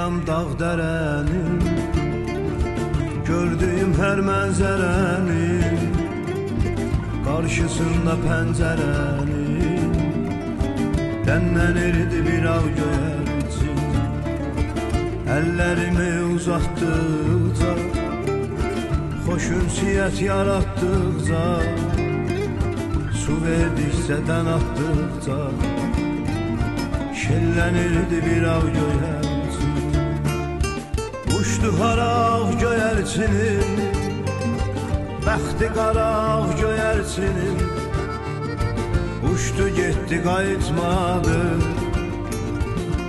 Geziyorum dağ derenin, gördüğüm her mənzərənin karşısında pencerenin dənlənirdi bir ağ göyərçin. Ellerimi uzattıkça, hoş ünsiyet yarattıkça, su verdikçe den attıkça şellenirdi bir ağ göyərçin. Uçdu hara ağ göyərçinin, bəxti qara ağ göyərçinin. Uçtu gitti qayıtmadı,